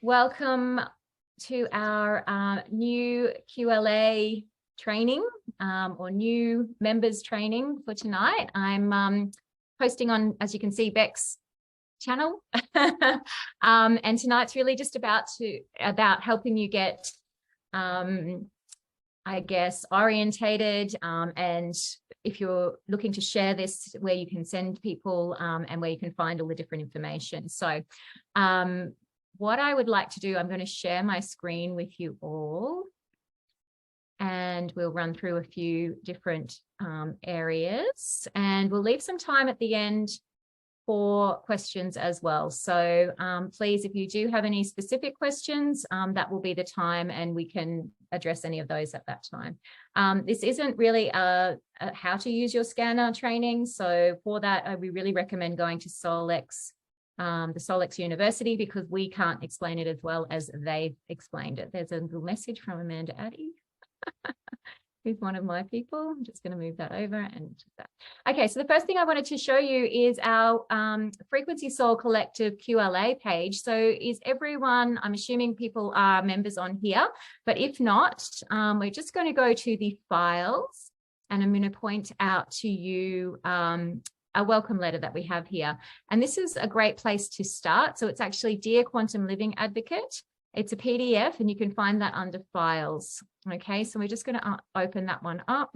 welcome to our new QLA training or new members training for tonight. I'm hosting on, as you can see, Beck's channel. And tonight's really just about helping you get, I guess, orientated, and if you're looking to share this, where you can send people and where you can find all the different information. So what I would like to do, I'm going to share my screen with you all, and we'll run through a few different areas, and we'll leave some time at the end for questions as well. So please, if you do have any specific questions, that will be the time, and we can address any of those at that time. This isn't really a how to use your scanner training. So for that, we really recommend going to Solex, the Solex University, because we can't explain it as well as they've explained it. There's a little message from Amanda Addy. Who's one of my people. I'm just going to move that over and that. Okay, so the first thing I wanted to show you is our Frequency Soul Collective QLA page. So is everyone, I'm assuming people are members on here, but if not, we're just going to go to the files, and I'm going to point out to you a welcome letter that we have here. And this is a great place to start. So it's actually Dear Quantum Living Advocate. It's a PDF, and you can find that under files. Okay, so we're just going to open that one up.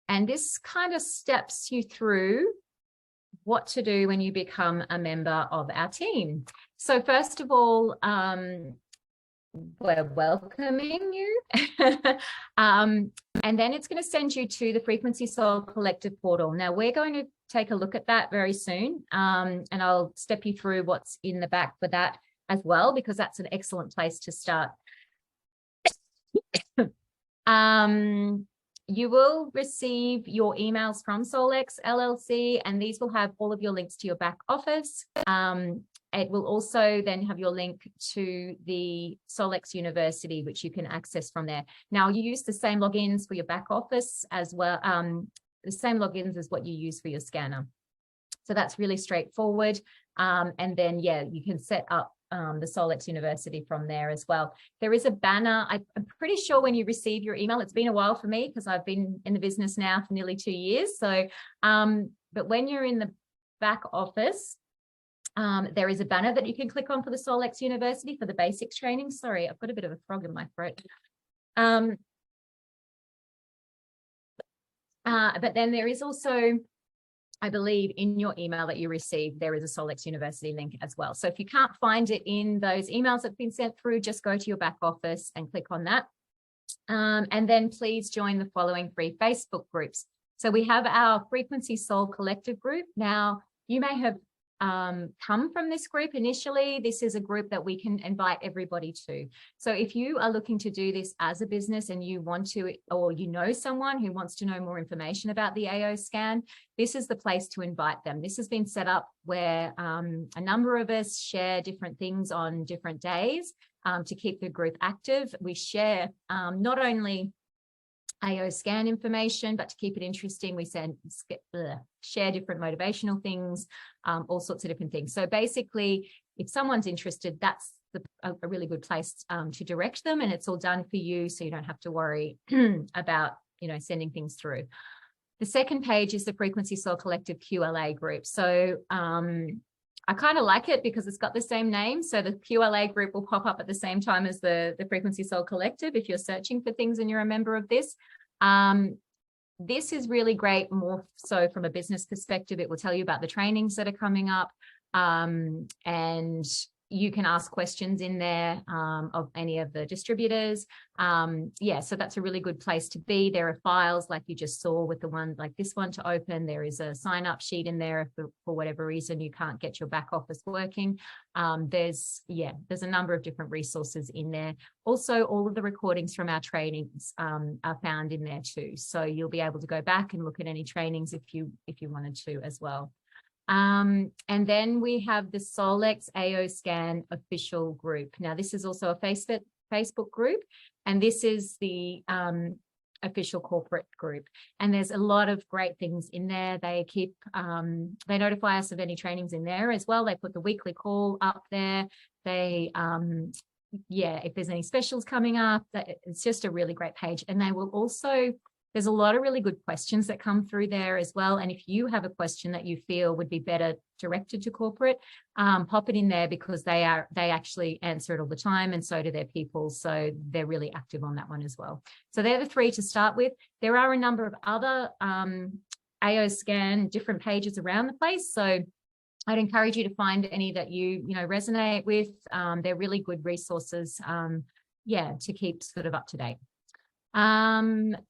And this kind of steps you through what to do when you become a member of our team. So first of all, we're welcoming you. And then it's going to send you to the Frequency Soul Collective portal. Now, we're going to take a look at that very soon, and I'll step you through what's in the back for that as well, because that's an excellent place to start. You will receive your emails from Solex LLC, and these will have all of your links to your back office. It will also then have your link to the Solex University, which you can access from there. Now, you use the same logins for your back office as well, the same logins as what you use for your scanner. So that's really straightforward. And then, yeah, you can set up the Solex University from there as well. There is a banner. I'm pretty sure when you receive your email, it's been a while for me because I've been in the business now for nearly 2 years. So, but when you're in the back office, there is a banner that you can click on for the Solex University for the basics training. Sorry, I've got a bit of a frog in my throat. But then there is also, I believe, in your email that you received, there is a Solex University link as well. So if you can't find it in those emails that have been sent through, just go to your back office and click on that. And then please join the following free Facebook groups. So we have our Frequency Soul Collective group. Now, you may have come from this group initially. This is a group that we can invite everybody to. So if you are looking to do this as a business and you want to, or you know someone who wants to know more information about the AO scan, this is the place to invite them. This has been set up where a number of us share different things on different days to keep the group active. We share not only AO scan information, but to keep it interesting, we share different motivational things, all sorts of different things. So basically, if someone's interested, that's a really good place to direct them, and it's all done for you, so you don't have to worry about, you know, sending things through. The second page is the Frequency Soul Collective QLA group. So I kind of like it because it's got the same name. So the QLA group will pop up at the same time as the Frequency Soul Collective if you're searching for things and you're a member of this. This is really great, more so from a business perspective. It will tell you about the trainings that are coming up, and you can ask questions in there of any of the distributors. Yeah, so that's a really good place to be. There are files like you just saw with the one like this one to open. There is a sign-up sheet in there if for whatever reason you can't get your back office working. There's a number of different resources in there. Also, all of the recordings from our trainings are found in there too. So you'll be able to go back and look at any trainings if you wanted to as well. And then we have the Solex AO Scan official group. Now, this is also a Facebook group, and this is the official corporate group. And there's a lot of great things in there. They keep, they notify us of any trainings in there as well. They put the weekly call up there. They, yeah, if there's any specials coming up, it's just a really great page. And they will also, there's a lot of really good questions that come through there as well. And if you have a question that you feel would be better directed to corporate, pop it in there, because they actually answer it all the time, and so do their people. So they're really active on that one as well. So they're the 3 to start with. There are a number of other AO Scan different pages around the place. So I'd encourage you to find any that you resonate with. They're really good resources, yeah, to keep sort of up to date.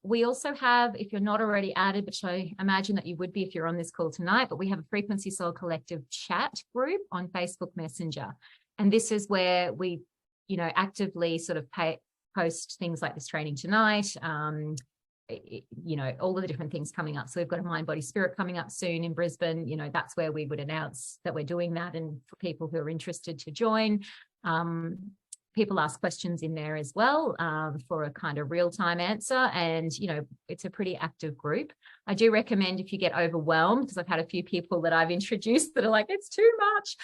We also have, if you're not already added, which I imagine that you would be if you're on this call tonight, but we have a Frequency Soul Collective chat group on Facebook Messenger. And this is where we, actively sort of post things like this training tonight, all of the different things coming up. So we've got a Mind, Body, Spirit coming up soon in Brisbane. That's where we would announce that we're doing that, and for people who are interested to join. People ask questions in there as well, for a kind of real-time answer. And, it's a pretty active group. I do recommend, if you get overwhelmed, because I've had a few people that I've introduced that are like, it's too much,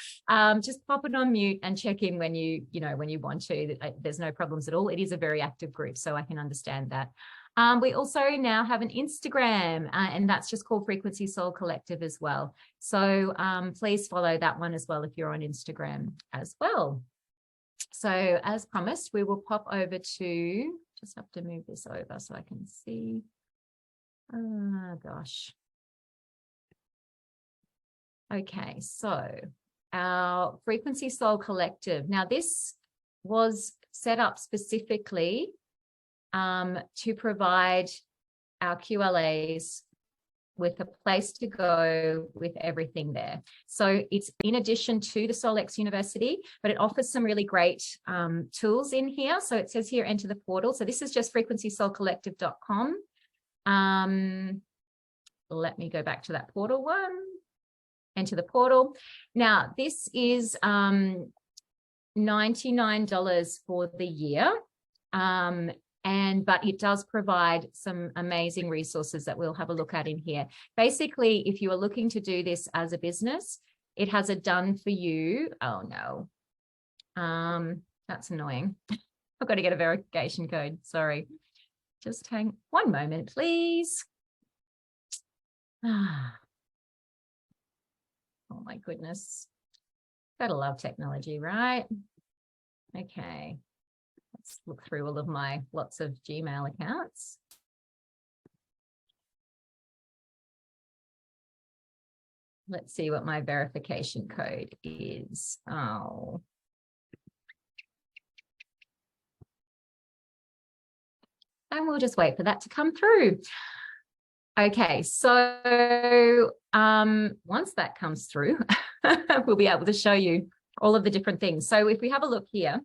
just pop it on mute and check in when you want to. There's no problems at all. It is a very active group, so I can understand that. We also now have an Instagram, and that's just called Frequency Soul Collective as well. So please follow that one as well if you're on Instagram as well. So as promised, we will pop over to, just have to move this over so I can see. Oh gosh. Okay, so our Frequency Soul Collective. Now this was set up specifically to provide our QLAs with a place to go with everything there. So it's in addition to the SoulX University, but it offers some really great tools in here. So it says here, enter the portal. So this is just frequencysoulcollective.com. Let me go back to that portal one. Enter the portal. Now, this is $99 for the year. But it does provide some amazing resources that we'll have a look at in here. Basically, if you are looking to do this as a business, it has a done for you. Oh no, that's annoying. I've got to get a verification code. Sorry, just hang one moment, please. Oh my goodness, gotta love technology, right? Okay. Let's look through all of my lots of Gmail accounts. Let's see what my verification code is. Oh. And we'll just wait for that to come through. Okay, so once that comes through, we'll be able to show you all of the different things. So if we have a look here,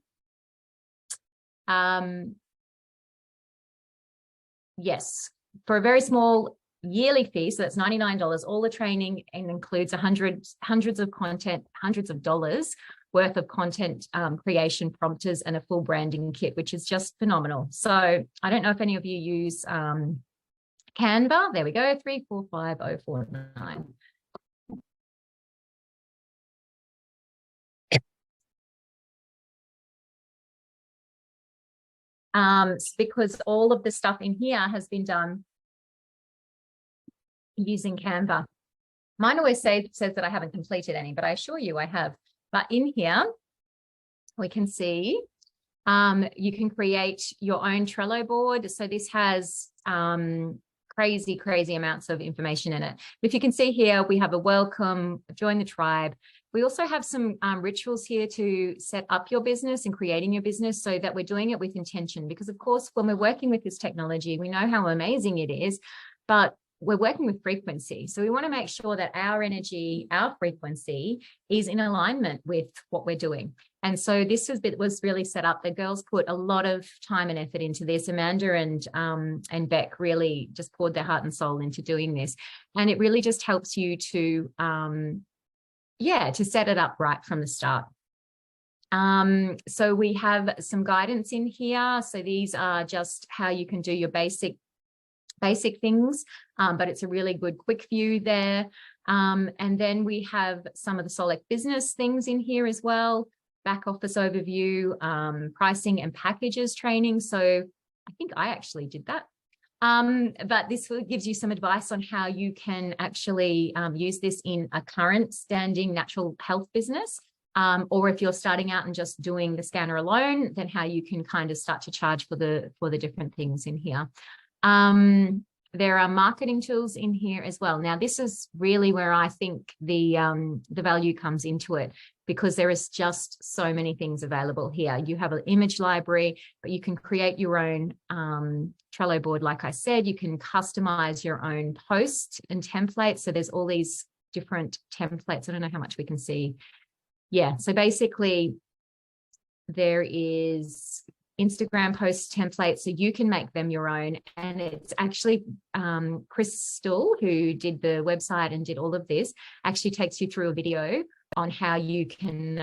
yes, for a very small yearly fee, so that's $99, all the training, and includes hundreds of content, hundreds of dollars worth of content creation prompters and a full branding kit, which is just phenomenal. So I don't know if any of you use Canva. There we go, 345049. Because all of the stuff in here has been done using Canva. Mine always says that I haven't completed any, but I assure you I have. But in here, we can see you can create your own Trello board. So this has crazy amounts of information in it. But if you can see here, we have a welcome, join the tribe. We also have some rituals here to set up your business and creating your business, so that we're doing it with intention. Because of course, when we're working with this technology, we know how amazing it is, but we're working with frequency. So we want to make sure that our energy, our frequency is in alignment with what we're doing. And so this was really set up. The girls put a lot of time and effort into this. Amanda and Beck really just poured their heart and soul into doing this. And it really just helps you to, to set it up right from the start. So we have some guidance in here. So these are just how you can do your basic basic things, but it's a really good quick view there. And then we have some of the Solec business things in here as well, back office overview, pricing and packages training. So I think I actually did that. But this gives you some advice on how you can actually use this in a current standing natural health business. Or if you're starting out and just doing the scanner alone, then how you can kind of start to charge for the different things in here. There are marketing tools in here as well. Now, this is really where I think the value comes into it, because there is just so many things available here. You have an image library, but you can create your own Trello board. Like I said, you can customize your own posts and templates. So there's all these different templates. I don't know how much we can see. Yeah, so basically there is Instagram post templates, so you can make them your own. And it's actually Crystal, who did the website and did all of this, actually takes you through a video on how you can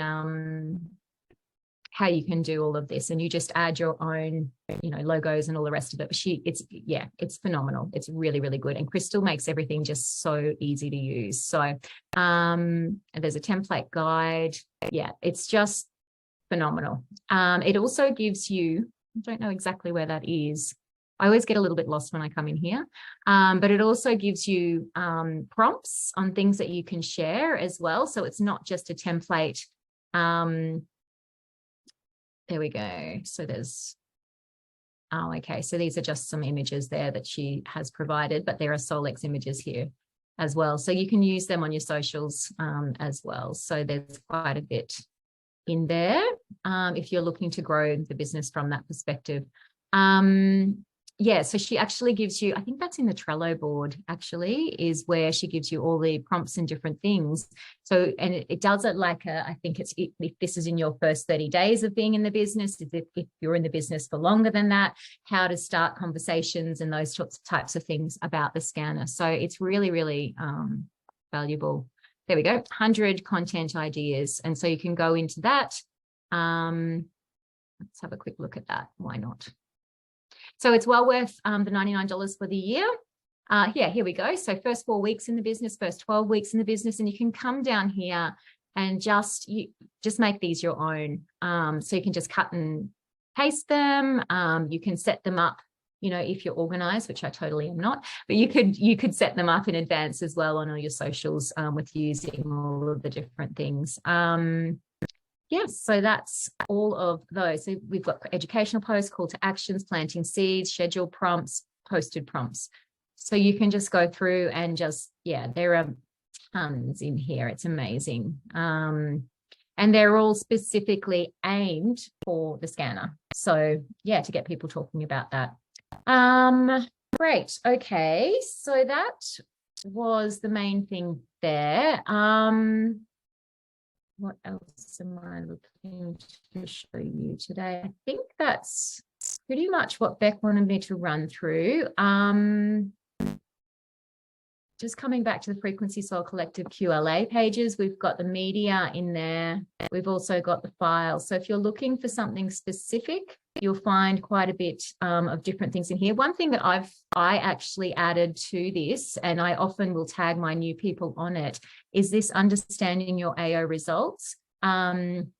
do all of this, and you just add your own, logos and all the rest of it. But it's phenomenal. It's really, really good. And Crystal makes everything just so easy to use. So there's a template guide. Yeah, it's just phenomenal. It also gives you, I don't know exactly where that is. I always get a little bit lost when I come in here, but it also gives you prompts on things that you can share as well. So it's not just a template. There we go. So there's, okay. So these are just some images there that she has provided, but there are Solex images here as well. So you can use them on your socials as well. So there's quite a bit in there if you're looking to grow the business from that perspective. Yeah, so she actually gives you, I think that's in the Trello board actually, is where she gives you all the prompts and different things. So, and it does it like I think it's, if this is in your first 30 days of being in the business, if you're in the business for longer than that, how to start conversations and those types of things about the scanner. So it's really, really valuable. There we go, 100 content ideas. And so you can go into that. Let's have a quick look at that. Why not? So it's well worth the $99 for the year. Yeah, here we go. So first 4 weeks in the business, first 12 weeks in the business, and you can come down here and just make these your own. So you can just cut and paste them. You can set them up, if you're organized, which I totally am not, but you could set them up in advance as well on all your socials with using all of the different things. Yes, so that's all of those. So we've got educational posts, call to actions, planting seeds, schedule prompts, posted prompts. So you can just go through and there are tons in here. It's amazing. And they're all specifically aimed for the scanner. So yeah, to get people talking about that. Great. Okay. So that was the main thing there. What else am I looking to show you today? I think that's pretty much what Beck wanted me to run through. Just coming back to the Frequency Soul Collective QLA pages, we've got the media in there. We've also got the files. So if you're looking for something specific, you'll find quite a bit of different things in here. One thing that I actually added to this, and I often will tag my new people on it, is this understanding your AO results. And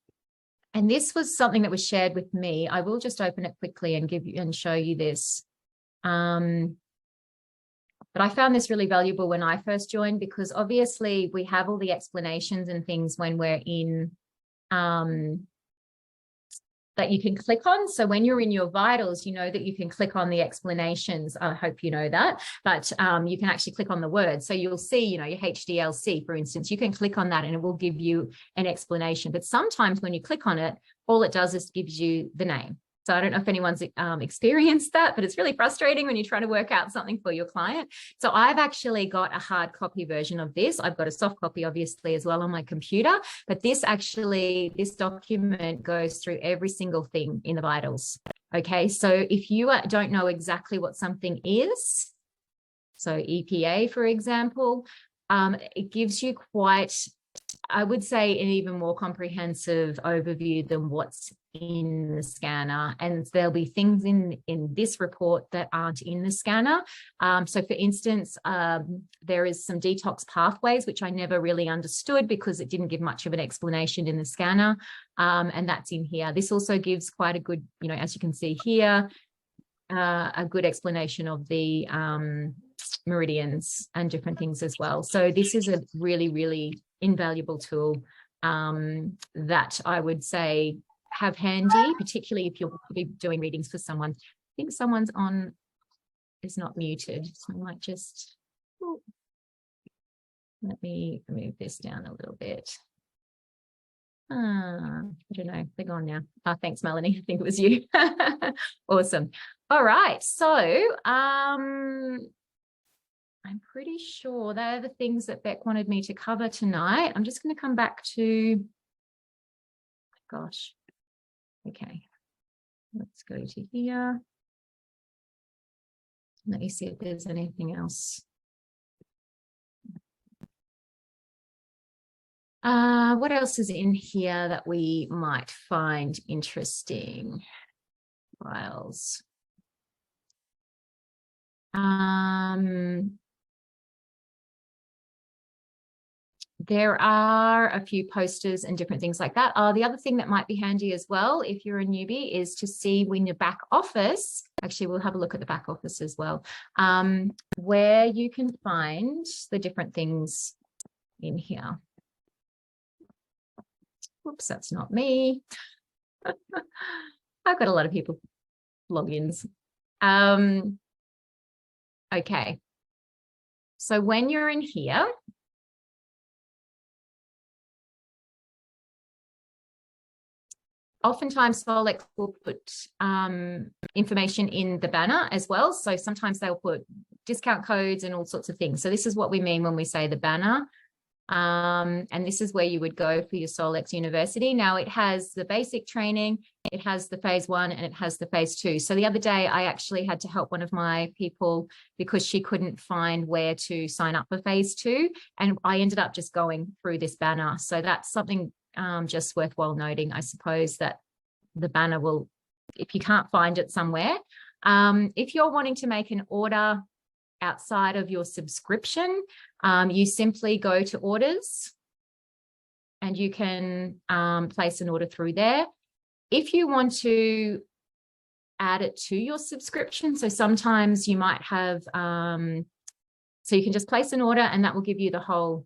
this was something that was shared with me. I will just open it quickly and show you this. But I found this really valuable when I first joined, because obviously we have all the explanations and things when we're in that you can click on. So when you're in your vitals, you know that you can click on the explanations. I hope you know that, but you can actually click on the words. So you'll see, your HDLC, for instance, you can click on that and it will give you an explanation. But sometimes when you click on it, all it does is gives you the name. So I don't know if anyone's experienced that, but it's really frustrating when you're trying to work out something for your client. So I've actually got a hard copy version of this. I've got a soft copy, obviously, as well on my computer. But this document goes through every single thing in the vitals. Okay, so if you don't know exactly what something is, so EPA, for example, it gives you quite I would say an even more comprehensive overview than what's in the scanner. And there'll be things in this report that aren't in the scanner. So for instance, there is some detox pathways, which I never really understood because it didn't give much of an explanation in the scanner. And that's in here. This also gives quite a good, you know, as you can see here, a good explanation of the meridians and different things as well. So this is a really, really invaluable tool that I would say have handy, particularly if you'll be doing readings for someone. I think someone's on is not muted, so I might just let me move this down a little bit. I don't know, they're gone now. Thanks, Melanie. I think it was you. Awesome. All right, so I'm pretty sure they're the things that Beck wanted me to cover tonight. I'm just going to come back to, gosh, okay, let's go to here. Let me see if there's anything else. What else is in here that we might find interesting? Files. There are a few posters and different things like that. The other thing that might be handy as well, if you're a newbie, is to see when your back office, actually we'll have a look at the back office as well, where you can find the different things in here. Whoops, that's not me. I've got a lot of people logins. Okay, so when you're in here, oftentimes Solex will put information in the banner as well. So sometimes they'll put discount codes and all sorts of things. So this is what we mean when we say the banner. And this is where you would go for your Solex University. Now it has the basic training, it has the phase 1 and it has the phase 2. So the other day I actually had to help one of my people because she couldn't find where to sign up for phase 2. And I ended up just going through this banner. So that's something just worthwhile noting, I suppose, that the banner will, if you can't find it somewhere, if you're wanting to make an order outside of your subscription, you simply go to orders and you can place an order through there. If you want to add it to your subscription, so sometimes you might have, so you can just place an order and that will give you the whole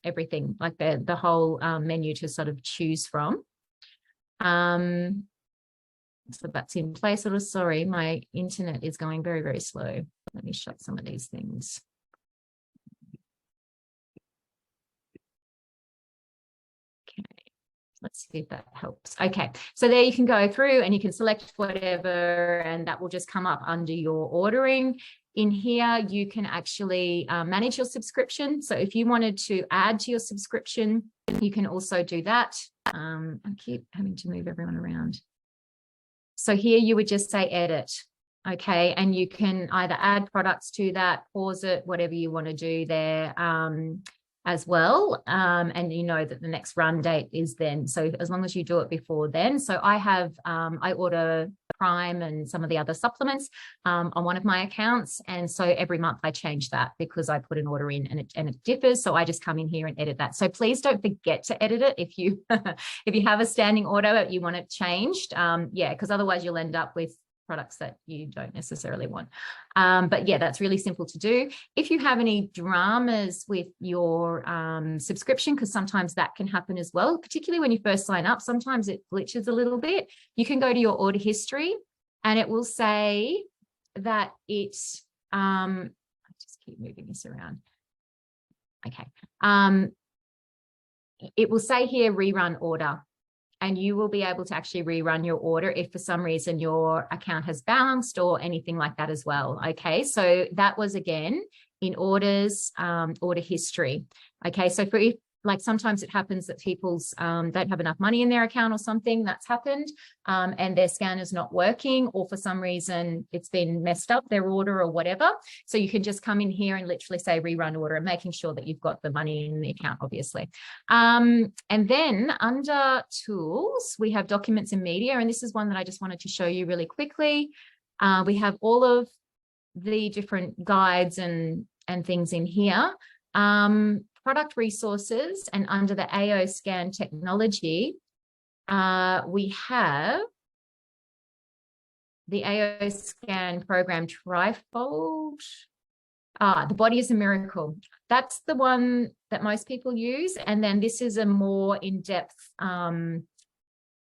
everything, like the whole menu to sort of choose from. So that's in place. Sorry, my internet is going very, very slow. Let me shut some of these things. Okay, let's see if that helps. Okay, so there you can go through and you can select whatever and that will just come up under your ordering. In here, you can actually manage your subscription. So if you wanted to add to your subscription, you can also do that. I keep having to move everyone around. So here you would just say edit, okay? And you can either add products to that, pause it, whatever you want to do there as well. And you know that the next run date is then. So as long as you do it before then. So I have, I order Prime and some of the other supplements on one of my accounts. And so every month I change that because I put an order in and it differs. So I just come in here and edit that. So please don't forget to edit it if you if you have a standing order that you want it changed. Yeah, because otherwise you'll end up with products that you don't necessarily want. But yeah, that's really simple to do. If you have any dramas with your subscription, because sometimes that can happen as well, particularly when you first sign up, sometimes it glitches a little bit. You can go to your order history and it will say that it's, I just keep moving this around. Okay. It will say here, rerun order. And you will be able to actually rerun your order if for some reason your account has bounced or anything like that as well. Okay, so that was again in orders, order history. Okay, so for like sometimes it happens that people's don't have enough money in their account or something that's happened, and their scanner's not working, or for some reason it's been messed up, their order or whatever. So you can just come in here and literally say rerun order, and making sure that you've got the money in the account, obviously. And then under tools, we have documents and media. And this is one that I just wanted to show you really quickly. We have all of the different guides and things in here. Product resources, and under the AO scan technology, we have the AO scan program trifold. The body is a miracle. That's the one that most people use. And then this is a more in-depth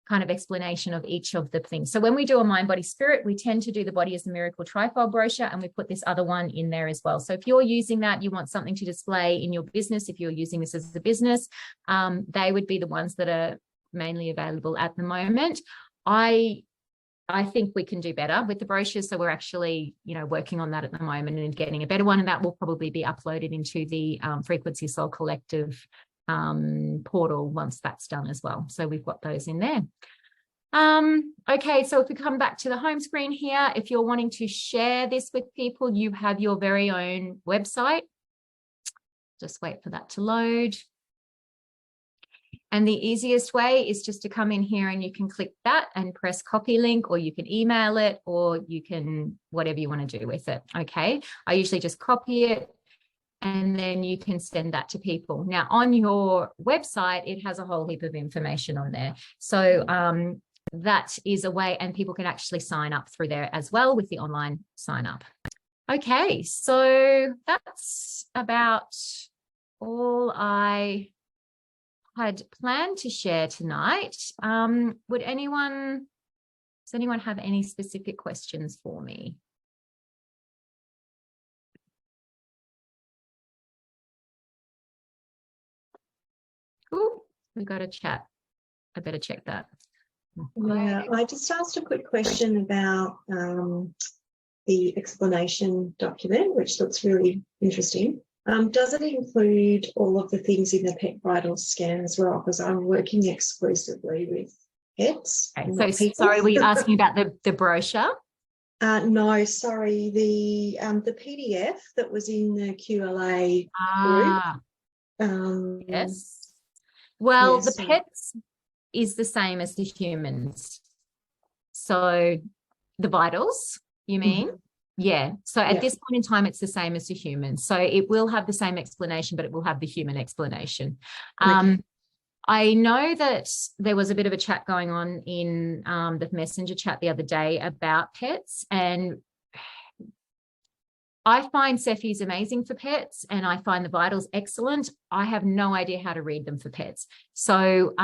kind of explanation of each of the things. So when we do a mind, body, spirit, we tend to do the body is a miracle trifold brochure, and we put this other one in there as well. So if you're using that, you want something to display in your business, if you're using this as a business, they would be the ones that are mainly available at the moment. I think we can do better with the brochures. So we're actually, working on that at the moment and getting a better one. And that will probably be uploaded into the Frequency Soul Collective portal once that's done as well. So we've got those in there. Okay, so if we come back to the home screen here, if you're wanting to share this with people, you have your very own website. Just wait for that to load. And the easiest way is just to come in here and you can click that and press copy link, or you can email it, or you can whatever you want to do with it. Okay, I usually just copy it, and then you can send that to people. Now on your website, it has a whole heap of information on there. So that is a way, and people can actually sign up through there as well with the online sign up. Okay, so that's about all I had planned to share tonight. Does anyone have any specific questions for me? Ooh, we got a chat. I better check that. Yeah, I just asked a quick question about the explanation document, which looks really interesting. Does it include all of the things in the pet vital scan as well? Because I'm working exclusively with pets. Okay, so sorry, were you asking about the brochure? No, sorry, the PDF that was in the QLA group. Yes. Well, yes, the pets is the same as the humans. So the vitals, you mean? Mm-hmm. Yeah. So at this point in time, it's the same as the human. So it will have the same explanation, but it will have the human explanation. Okay. I know that there was a bit of a chat going on in the messenger chat the other day about pets, and I find Cephies amazing for pets, and I find the vitals excellent. I have no idea how to read them for pets. So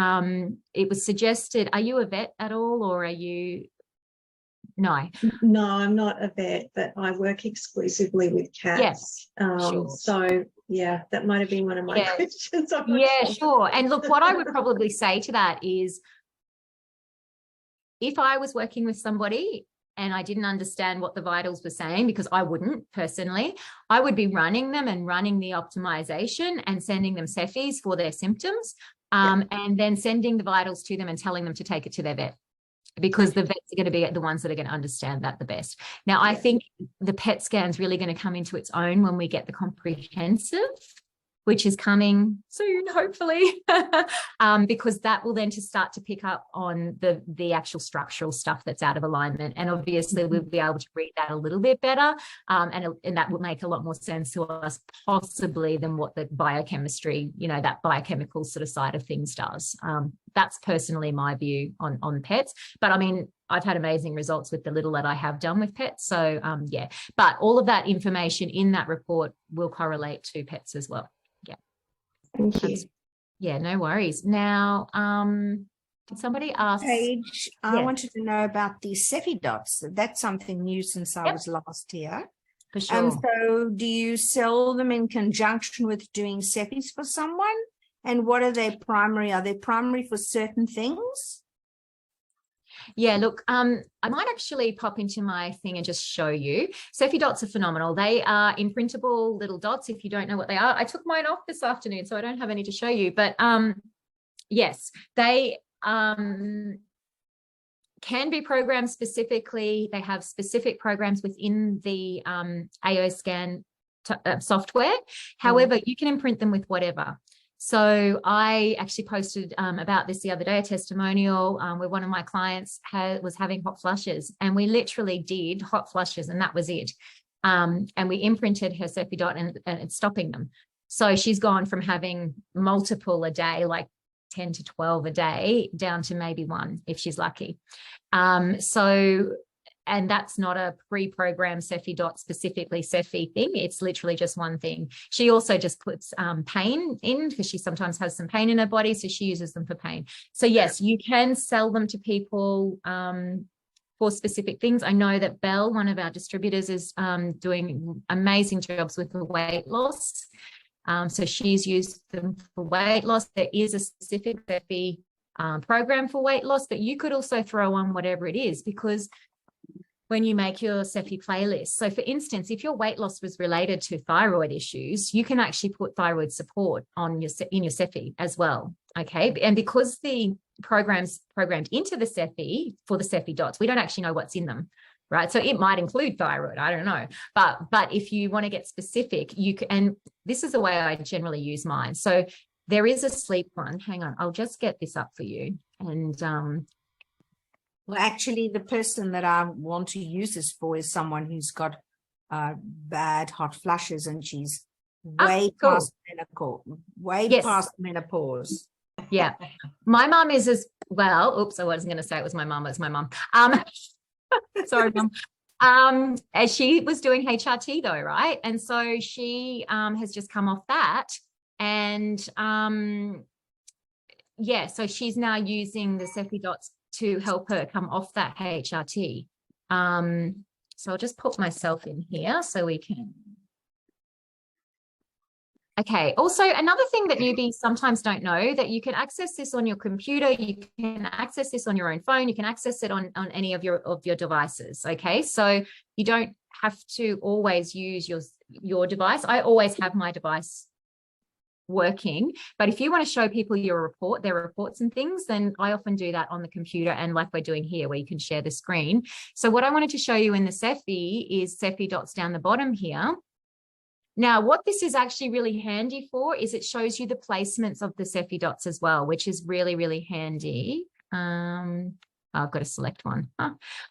it was suggested, are you a vet at all, or are you... No. No, I'm not a vet, but I work exclusively with cats. Yeah, sure. So, yeah, that might have been one of my questions. Yeah, sure. And look, what I would probably say to that is, if I was working with somebody and I didn't understand what the vitals were saying, because I wouldn't personally, I would be running them and running the optimization and sending them Cephies for their symptoms, and then sending the vitals to them and telling them to take it to their vet, because the vets are going to be the ones that are going to understand that the best. Now, I think the PET scan is really going to come into its own when we get the comprehensive, which is coming soon, hopefully, because that will then start to pick up on the actual structural stuff that's out of alignment. And obviously we'll be able to read that a little bit better, and that will make a lot more sense to us possibly than what the biochemistry, that biochemical sort of side of things does. That's personally my view on pets. But I mean, I've had amazing results with the little that I have done with pets. So but all of that information in that report will correlate to pets as well. Thank you. Yeah, no worries. Now, did somebody ask? Paige, I wanted to know about the Cephi dots. That's something new since I was last here. For sure. So do you sell them in conjunction with doing Cephis for someone? And what are they primary? Are they primary for certain things? Yeah, look, I might actually pop into my thing and just show you. Cephi dots are phenomenal. They are imprintable little dots if you don't know what they are. I took mine off this afternoon, so I don't have any to show you. But yes, they can be programmed specifically. They have specific programs within the AO scan software. However, you can imprint them with whatever. So I actually posted about this the other day, a testimonial where one of my clients was having hot flushes, and we literally did hot flushes and that was it. And we imprinted her Cephi dot and it's stopping them. So she's gone from having multiple a day, like 10 to 12 a day, down to maybe one if she's lucky. And that's not a pre-programmed Cephi dot specifically Cephi thing. It's literally just one thing. She also just puts pain in because she sometimes has some pain in her body, so she uses them for pain. So yes, you can sell them to people for specific things. I know that Belle, one of our distributors, is doing amazing jobs with the weight loss. So she's used them for weight loss. There is a specific Cephi program for weight loss, but you could also throw on whatever it is, because when you make your Cephi playlist. So for instance, if your weight loss was related to thyroid issues, you can actually put thyroid support on in your Cephi as well. Okay. And because the program's programmed into the Cephi for the Cephi dots, we don't actually know what's in them. Right. So it might include thyroid. I don't know. But if you want to get specific, you can, and this is the way I generally use mine. So there is a sleep one. Hang on. I'll just get this up for you. And well, actually, the person that I want to use this for is someone who's got bad hot flushes, and she's way past menopause. Past menopause. Yeah, my mum is as well. Oops, I wasn't going to say it was my mum. It's my mum. Sorry, mum. As she was doing HRT though, right? And so she has just come off that, and yeah, so she's now using the Cephi dots to help her come off that HRT. So I'll just put myself in here so we can. Okay. Also, another thing that newbies sometimes don't know, that you can access this on your computer, you can access this on your own phone, you can access it on any of your devices. Okay. So you don't have to always use your device. I always have my device working, but if you want to show people their reports and things, then I often do that on the computer, and like we're doing here, where you can share the screen. So what I wanted to show you in the Cephi is Cephi dots down the bottom here. Now, what this is actually really handy for is it shows you the placements of the Cephi dots as well, which is really, really handy. I've got to select one.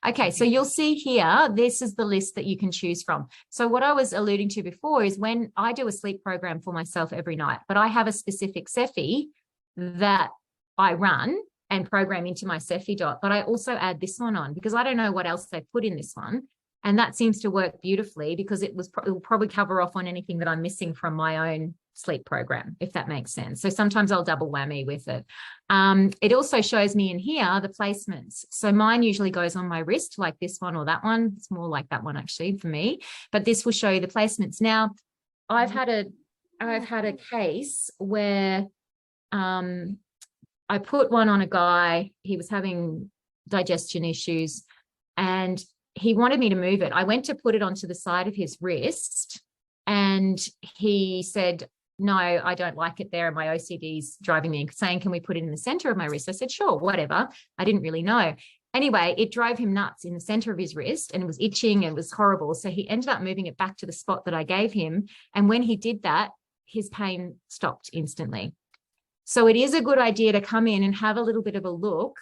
Okay, so you'll see here, this is the list that you can choose from. So what I was alluding to before is when I do a sleep program for myself every night, but I have a specific Cephi that I run and program into my Cephi dot, but I also add this one on because I don't know what else they put in this one. And that seems to work beautifully because it will probably cover off on anything that I'm missing from my own sleep program, if that makes sense. So sometimes I'll double whammy with it. It also shows me in here the placements. So mine usually goes on my wrist, like this one or that one. It's more like that one actually for me, but this will show you the placements. Now, I've had a case where I put one on a guy. He was having digestion issues and he wanted me to move it. I went to put it onto the side of his wrist and he said, no, I don't like it there. My OCD's driving me, saying, can we put it in the center of my wrist? I said, sure, whatever. I didn't really know. Anyway, it drove him nuts in the center of his wrist and it was itching and it was horrible. So he ended up moving it back to the spot that I gave him. And when he did that, his pain stopped instantly. So it is a good idea to come in and have a little bit of a look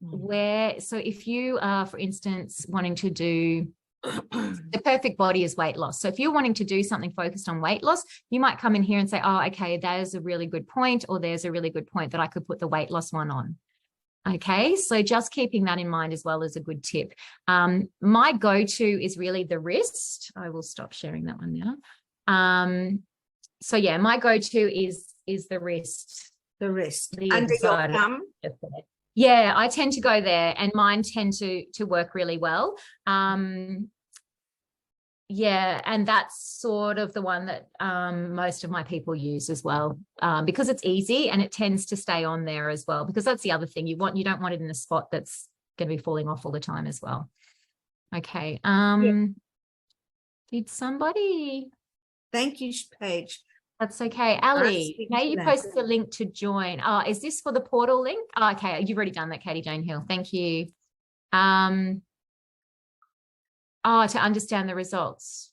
so if you are, for instance, wanting to do the perfect body is weight loss. So if you're wanting to do something focused on weight loss, you might come in here and say, oh, okay, there's a really good point, or there's a really good point that I could put the weight loss one on. Okay, so just keeping that in mind as well is a good tip. My go-to is really the wrist. I will stop sharing that one now. So yeah, my go-to is the wrist. The wrist. Under your thumb? Yeah, I tend to go there and mine tend to work really well. Yeah, and that's sort of the one that most of my people use as well, because it's easy and it tends to stay on there as well, because that's the other thing. You don't want it in a spot that's going to be falling off all the time as well. Okay. Did somebody? Thank you, Paige. That's okay. Ali, now you post the link to join. Is this for the portal link? Oh, okay, you've already done that, Katie Jane Hill. Thank you. To understand the results.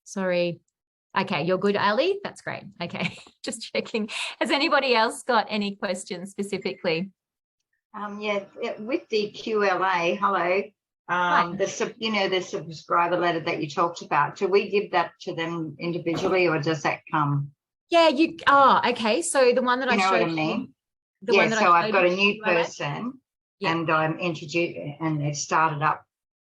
Sorry. Okay, you're good, Ali. That's great. Okay, just checking. Has anybody else got any questions specifically? Yeah, with the QLA, hello. The subscriber letter that you talked about, do we give that to them individually, or does that come? Yeah, okay. So the one that I showed what I mean? you, I've got a new person, and I'm introduced, and they've started up.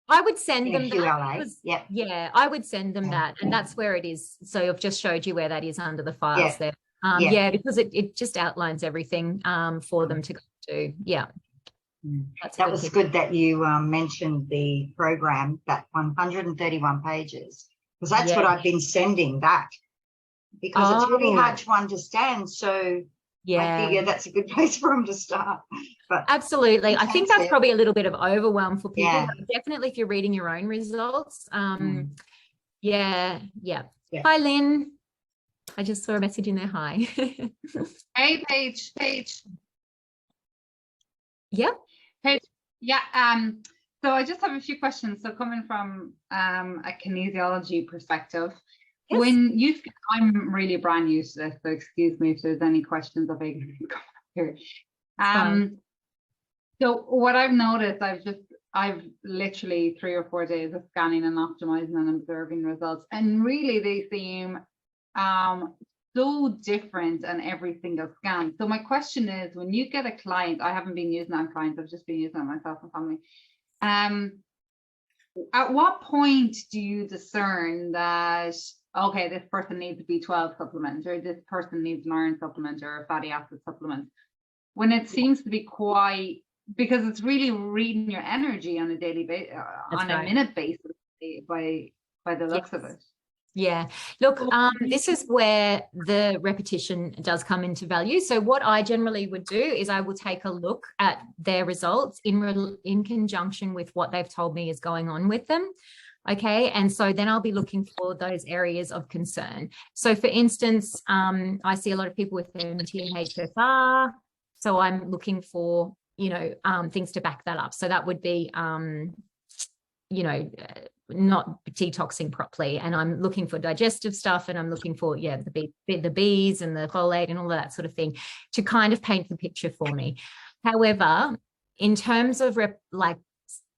I would send them QLA. that. Yeah, I would send them that, and that's where it is. So I've just showed you where that is under the files there. Because it just outlines everything for them to go to. Yeah. That was good that you mentioned the program, that 131 pages, because that's what I've been sending that, because it's really hard to understand. So I figure that's a good place for them to start. But absolutely. I think that's probably a little bit of overwhelm for people. Yeah. Definitely if you're reading your own results. Yeah. Hi, Lynn. I just saw a message in there. Hi. Hey, Paige. Yeah. Paige. Yeah. So I just have a few questions. So coming from a kinesiology perspective, yes. I'm really brand new to this, so excuse me if there's any questions of ignorance here. So what I've noticed, I've literally 3 or 4 days of scanning and optimizing and observing results, and really they seem so different on every single scan. So my question is, when you get a client, I haven't been using it on clients, I've just been using it on myself and family. At what point do you discern that, okay, this person needs a B12 supplement, or this person needs an iron supplement or a fatty acid supplement, when it seems to be quite, because it's really reading your energy on a daily basis, on a minute basis by the looks of it. Yeah, look, this is where the repetition does come into value. So what I generally would do is I will take a look at their results in conjunction with what they've told me is going on with them. Okay, and so then I'll be looking for those areas of concern. So for instance, I see a lot of people with MTHFR, so I'm looking for, things to back that up. So that would be, not detoxing properly, and I'm looking for digestive stuff, and I'm looking for the B's and the folate and all of that sort of thing to kind of paint the picture for me. However, in terms of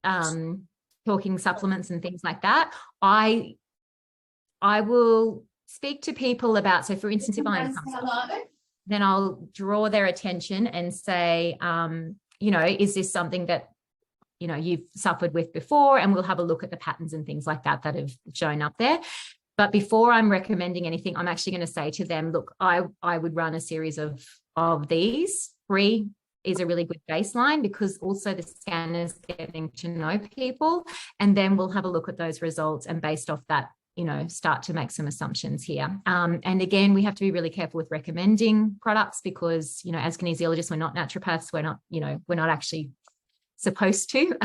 talking supplements and things like that, I will speak to people about, so for instance, if I'm then I'll draw their attention and say, is this something that you've suffered with before, and we'll have a look at the patterns and things like that have shown up there. But before I'm recommending anything, I'm actually going to say to them, look, I would run a series of these. 3 is a really good baseline, because also the scanner's getting to know people, and then we'll have a look at those results, and based off that, start to make some assumptions here. And again, we have to be really careful with recommending products, because, as kinesiologists, we're not naturopaths. We're not actually supposed to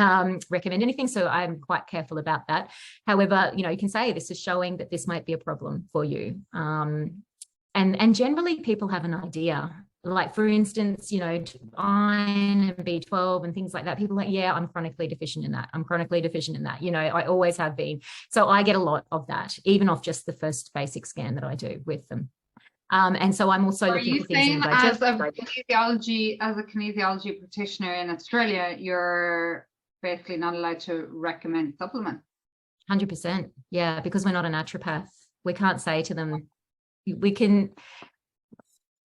recommend anything, so I'm quite careful about that. However, you can say this is showing that this might be a problem for you, and generally people have an idea. Like for instance, iron and B12 and things like that, people are like, yeah, I'm chronically deficient in that, I always have been. So I get a lot of that, even off just the first basic scan that I do with them. And so I'm also looking for things in the as a kinesiology practitioner in Australia, you're basically not allowed to recommend supplements. 100%. Yeah, because we're not a naturopath. We can't say to them, we can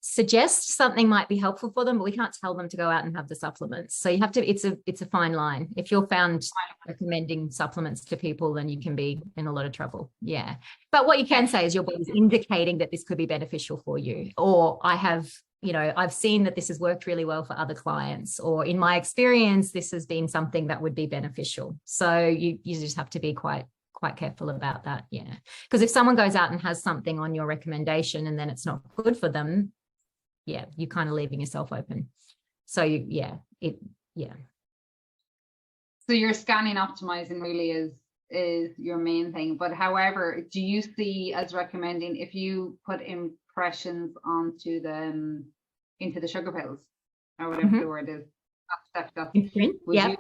suggest something might be helpful for them, but we can't tell them to go out and have the supplements. So you have to, it's a fine line. If you're found recommending supplements to people, then you can be in a lot of trouble. Yeah. But what you can say is your body's indicating that this could be beneficial for you. Or I've seen that this has worked really well for other clients, or in my experience, this has been something that would be beneficial. So you just have to be quite careful about that. Yeah. Because if someone goes out and has something on your recommendation and then it's not good for them, yeah, you're kind of leaving yourself open. So So your scanning optimizing really is your main thing. But however, do you see as recommending if you put impressions onto the into the sugar pills or whatever the word is, would you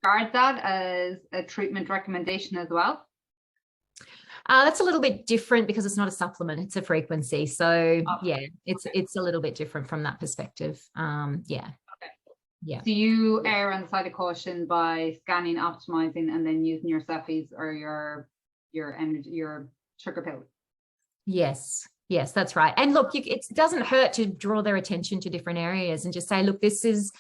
regard that as a treatment recommendation as well? That's a little bit different because it's not a supplement, it's a frequency. So yeah, it's a little bit different from that perspective. Yeah. Yeah. Do you err on the side of caution by scanning, optimizing, and then using your Cephis or your energy, your sugar pill? Yes, that's right. And look, it doesn't hurt to draw their attention to different areas and just say, look, this is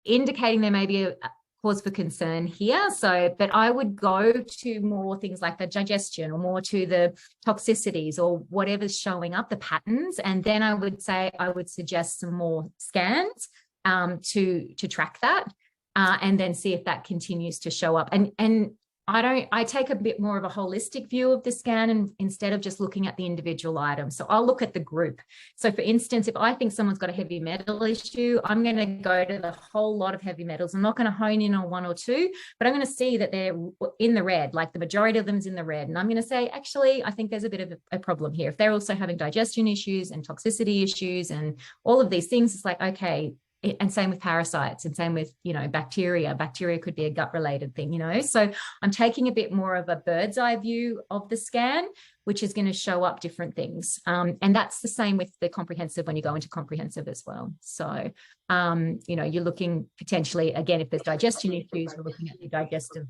indicating there may be a cause for concern here. So, but I would go to more things like the digestion or more to the toxicities or whatever's showing up, the patterns, and then I would say I would suggest some more scans to track that and then see if that continues to show up. And I take a bit more of a holistic view of the scan and instead of just looking at the individual item. So I'll look at the group. So for instance, if I think someone's got a heavy metal issue, I'm going to go to the whole lot of heavy metals. I'm not going to hone in on one or two, but I'm going to see that they're in the red, like the majority of them's in the red. And I'm going to say, actually, I think there's a bit of a problem here. If they're also having digestion issues and toxicity issues and all of these things, it's like, okay, and same with parasites and same with, bacteria. Bacteria could be a gut related thing, So I'm taking a bit more of a bird's eye view of the scan, which is going to show up different things. And that's the same with the comprehensive when you go into comprehensive as well. So, you're looking potentially, again, if there's digestion issues, we're looking at the digestive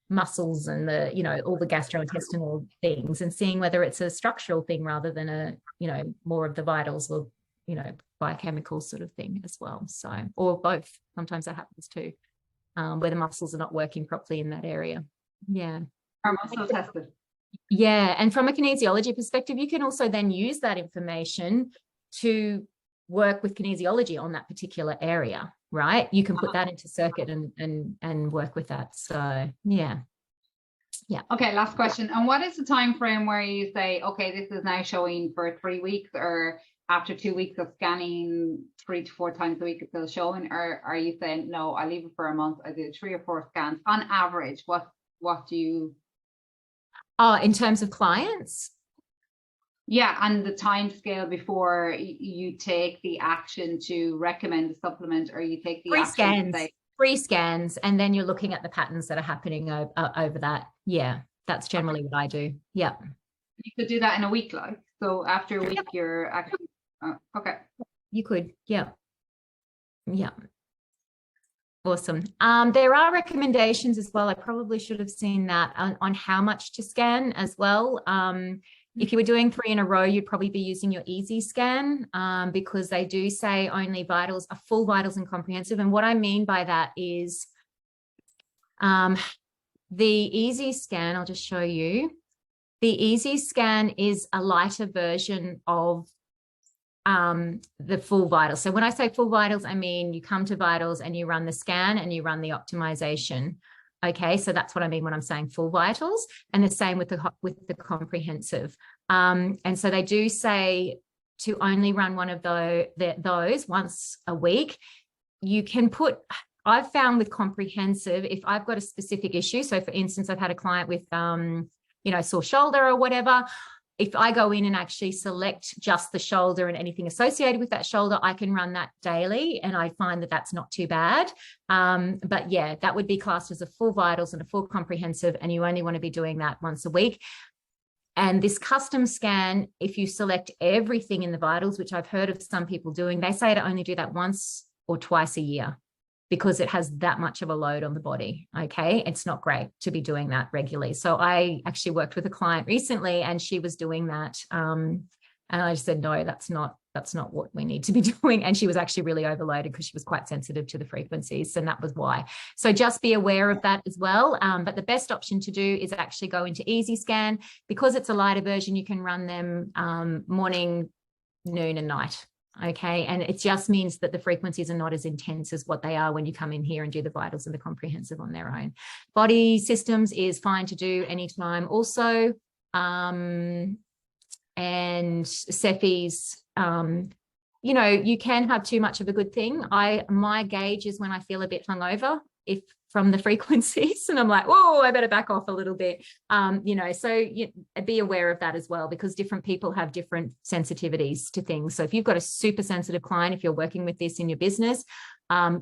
muscles and the, all the gastrointestinal things and seeing whether it's a structural thing rather than a, more of the vitals or, biochemical sort of thing as well. So, or both. Sometimes that happens too, where the muscles are not working properly in that area. Yeah. Are muscle tested? Yeah. And from a kinesiology perspective, you can also then use that information to work with kinesiology on that particular area, right? You can put that into circuit and work with that. So, yeah. Yeah. Okay, last question. And what is the time frame where you say, okay, this is now showing for 3 weeks, or after 2 weeks of scanning 3 to 4 times a week it's still showing, or are you saying, no, I leave it for a month, I do 3 or 4 scans on average? What do you? In terms of clients? Yeah, and the time scale before you take the action to recommend the supplement, or you take the action to say, 3 scans, and then you're looking at the patterns that are happening over that. Yeah, that's generally what I do. Yeah. You could do that in a week, like, so after a week you're actually okay. You could, yeah. Awesome. There are recommendations as well. I probably should have seen that on how much to scan as well. If you were doing 3 in a row, you'd probably be using your easy scan because they do say only vitals, a full vitals and comprehensive. And what I mean by that is the easy scan, I'll just show you. The easy scan is a lighter version of the full vitals. So when I say full vitals, I mean you come to vitals and you run the scan and you run the optimization. Okay, so that's what I mean when I'm saying full vitals, and the same with the comprehensive. And so they do say to only run one of those once a week. You can put, I've found with comprehensive, if I've got a specific issue, so for instance, I've had a client with sore shoulder or whatever. If I go in and actually select just the shoulder and anything associated with that shoulder, I can run that daily, and I find that that's not too bad. But yeah, that would be classed as a full vitals and a full comprehensive, and you only want to be doing that once a week. And this custom scan, if you select everything in the vitals, which I've heard of some people doing, they say to only do that once or twice a year, because it has that much of a load on the body. Okay. It's not great to be doing that regularly. So I actually worked with a client recently and she was doing that. And I just said, no, that's not what we need to be doing. And she was actually really overloaded because she was quite sensitive to the frequencies. And that was why. So just be aware of that as well. But the best option to do is actually go into easy scan. Because it's a lighter version, you can run them morning, noon and night. Okay. And it just means that the frequencies are not as intense as what they are when you come in here and do the vitals and the comprehensive on their own. Body systems is fine to do anytime also. And Cephis, you know, you can have too much of a good thing. My gauge is when I feel a bit hungover, if from the frequencies, and I'm like, whoa, I better back off a little bit. You know, so be aware of that as well, because different people have different sensitivities to things. So if you've got a super sensitive client, if you're working with this in your business,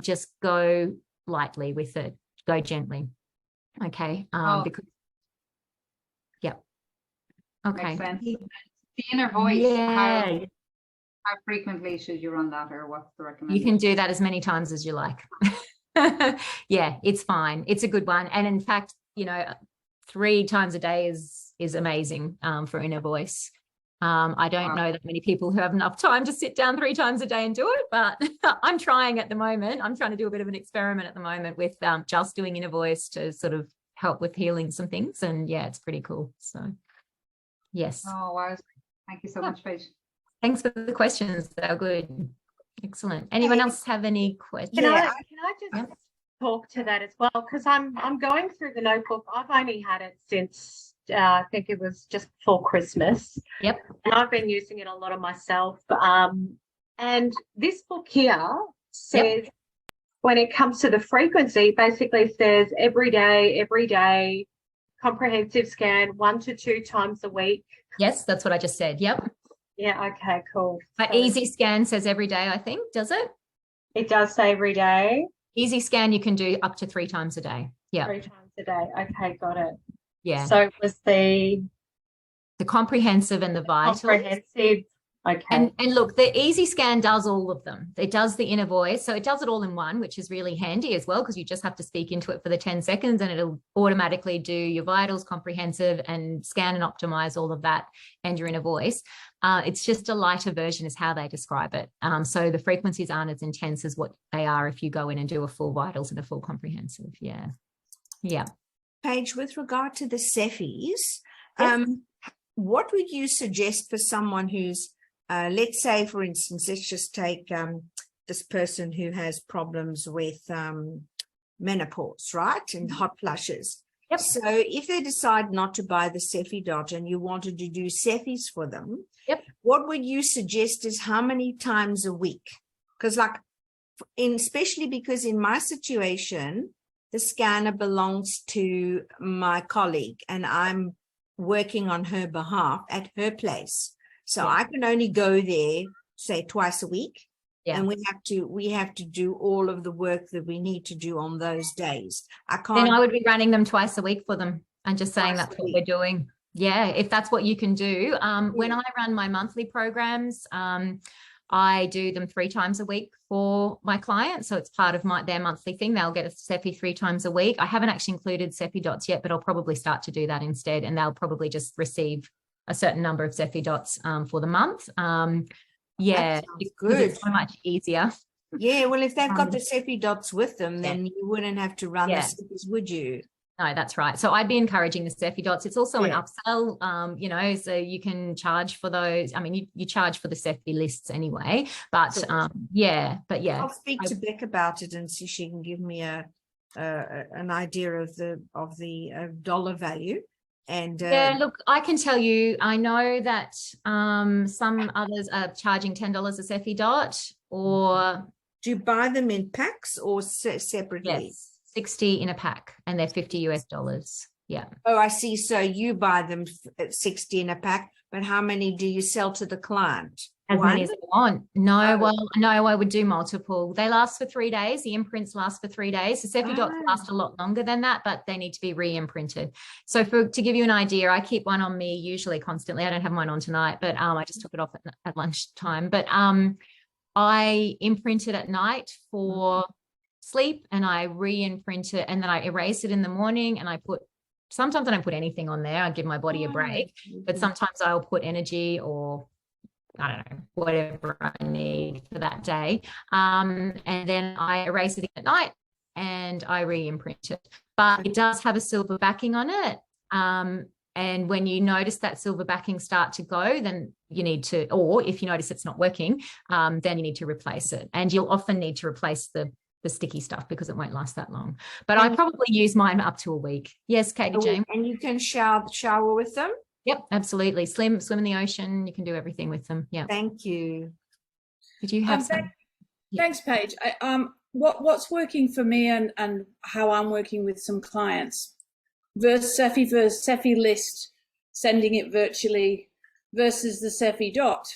just go lightly with it, go gently. Okay. Because, yeah. Okay. Makes sense. The inner voice, yeah. how frequently should you run that, or what's the recommendation? You can do that as many times as you like. Yeah, it's fine. It's a good one. And in fact, you know, 3 times a day is amazing for inner voice. I don't know that many people who have enough time to sit down 3 times a day and do it, but I'm trying at the moment. I'm trying to do a bit of an experiment at the moment with just doing inner voice to sort of help with healing some things. And yeah, it's pretty cool. So yes. Oh, wow. Thank you so much, Paige. Thanks for the questions. They were good. Excellent. Anyone else have any questions? Can I just talk to that as well? Because I'm going through the notebook. I've only had it since I think it was just before Christmas. Yep. And I've been using it a lot of myself. And this book here says when it comes to the frequency, basically says every day, comprehensive scan 1 to 2 times a week. Yes, that's what I just said. Yep. Yeah, okay, cool. But Easy Scan says every day, I think, does it? It does say every day. Easy Scan you can do up to 3 times a day. Yeah. 3 times a day. Okay, got it. Yeah. So it was the comprehensive and the vital. Comprehensive. Okay. And look, the Easy Scan does all of them. It does the inner voice. So it does it all in one, which is really handy as well, because you just have to speak into it for the 10 seconds and it'll automatically do your vitals, comprehensive, and scan and optimize all of that and your inner voice. It's just a lighter version is how they describe it. So the frequencies aren't as intense as what they are if you go in and do a full vitals and a full comprehensive. Yeah. Yeah. Paige, with regard to the Cephis, Yes. what would you suggest for someone who's, let's say, for instance, let's just take this person who has problems with menopause, right? And hot flushes. Yep. So if they decide not to buy the Cephi dot and you wanted to do Cephis for them, yep, what would you suggest is how many times a week? Because especially because in my situation, the scanner belongs to my colleague and I'm working on her behalf at her place. So I can only go there, say, twice a week. Yeah. And we have to do all of the work that we need to do on those days. Then I would be running them twice a week for them and just saying that's what we're doing. Yeah, if that's what you can do. When I run my monthly programs, I do them 3 times a week for my clients. So it's part of their monthly thing. They'll get a Cephi 3 times a week. I haven't actually included Cephi dots yet, but I'll probably start to do that instead. And they'll probably just receive a certain number of Cephi dots for the month. Yeah, good. It's so much easier. Yeah, well, if they've got the Cephi dots with them, then you wouldn't have to run the Cephis, would you? No, that's right. So I'd be encouraging the Cephi dots. It's also an upsell, you know, so you can charge for those. I mean, you charge for the Cephi lists anyway, but but yeah. I'll speak to Beck about it and see if she can give me an idea of the dollar value. And yeah, look, I can tell you, I know that some others are charging $10 a Cephi dot, or do you buy them in packs or separately? Yes, 60 in a pack, and they're $50. Yeah. Oh, I see. So you buy them at 60 in a pack, but how many do you sell to the client? As many as they want. No, no, I would do multiple. They last for 3 days. The imprints last for 3 days. The Cephi dots last a lot longer than that, but they need to be re-imprinted. So to give you an idea, I keep one on me usually constantly. I don't have mine on tonight, but I just took it off at lunchtime. But I imprint it at night for sleep, and I re-imprint it, and then I erase it in the morning, and sometimes I don't put anything on there. I give my body a break, but sometimes I'll put energy or I don't know, whatever I need for that day. And then I erase it at night and I re-imprint it. But it does have a silver backing on it. And when you notice that silver backing start to go, then you need to, or if you notice it's not working, then you need to replace it. And you'll often need to replace the sticky stuff because it won't last that long. But I probably use mine up to a week. Yes, Katie Jane. And you can shower with them? Yep, absolutely. Swim in the ocean. You can do everything with them. Yeah. Thank you. Did you have some? Thanks, Paige. What's working for me and how I'm working with some clients versus Cephi list, sending it virtually versus the Cephi dot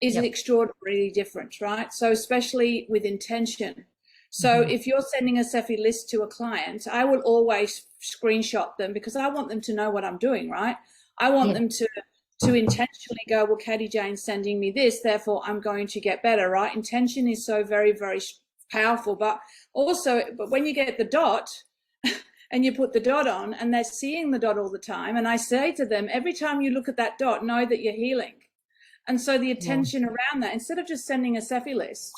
is extraordinarily different, right? So especially with intention. So if you're sending a Cephi list to a client, I will always screenshot them because I want them to know what I'm doing, right? I want them to intentionally go, well, Katie Jane's sending me this, therefore I'm going to get better, right? Intention is so very, very powerful. But when you get the dot and you put the dot on and they're seeing the dot all the time, and I say to them, every time you look at that dot, know that you're healing. And so the attention around that, instead of just sending a Cephi list,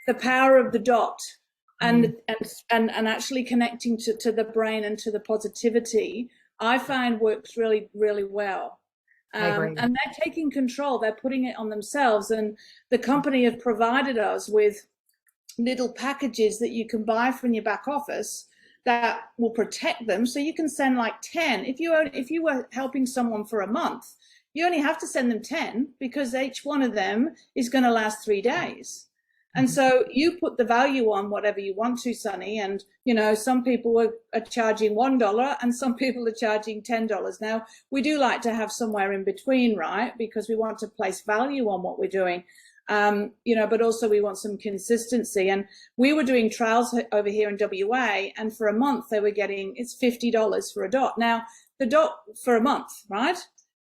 the power of the dot and actually connecting to the brain and to the positivity, I find works really, really well. And they're taking control, they're putting it on themselves. And the company have provided us with little packages that you can buy from your back office that will protect them. So you can send like 10. If you were helping someone for a month, you only have to send them 10 because each one of them is going to last 3 days. And so you put the value on whatever you want to, Sunny. And, you know, some people are charging $1 and some people are charging $10. Now, we do like to have somewhere in between, right? Because we want to place value on what we're doing, you know, but also we want some consistency. And we were doing trials over here in WA, and for a month they were getting, it's $50 for a dot. Now, the dot for a month, right?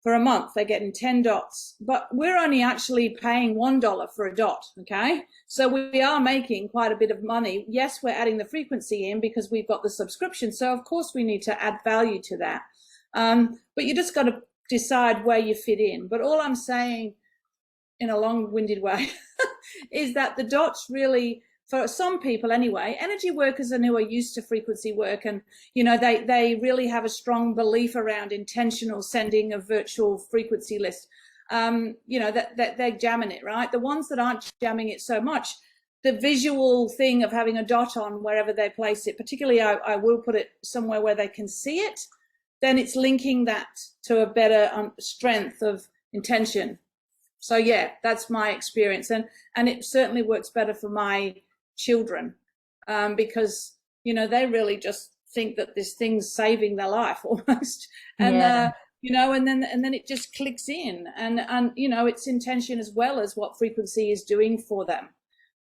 For a month, they're getting 10 dots, but we're only actually paying $1 for a dot, okay? So we are making quite a bit of money. Yes, we're adding the frequency in because we've got the subscription, so of course we need to add value to that. But you just got to decide where you fit in. But all I'm saying in a long-winded way is that the dots really, for some people anyway, energy workers and who are used to frequency work, and you know, they really have a strong belief around intentional sending of virtual frequency lists. You know, that they're jamming it, right? The ones that aren't jamming it so much, the visual thing of having a dot on wherever they place it, particularly I will put it somewhere where they can see it, then it's linking that to a better strength of intention. So yeah, that's my experience, and it certainly works better for my children, because you know, they really just think that this thing's saving their life almost, and you know, and then it just clicks in, and you know, it's intention as well as what frequency is doing for them.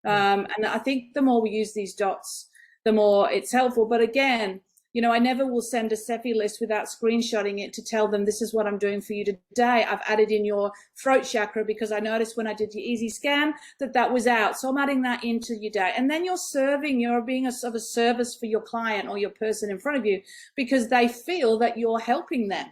And I think the more we use these dots, the more it's helpful. But again, you know, I never will send a Cephi list without screenshotting it to tell them this is what I'm doing for you today. I've added in your throat chakra because I noticed when I did your easy scan that was out. So I'm adding that into your day. And then you're being of a service for your client or your person in front of you, because they feel that you're helping them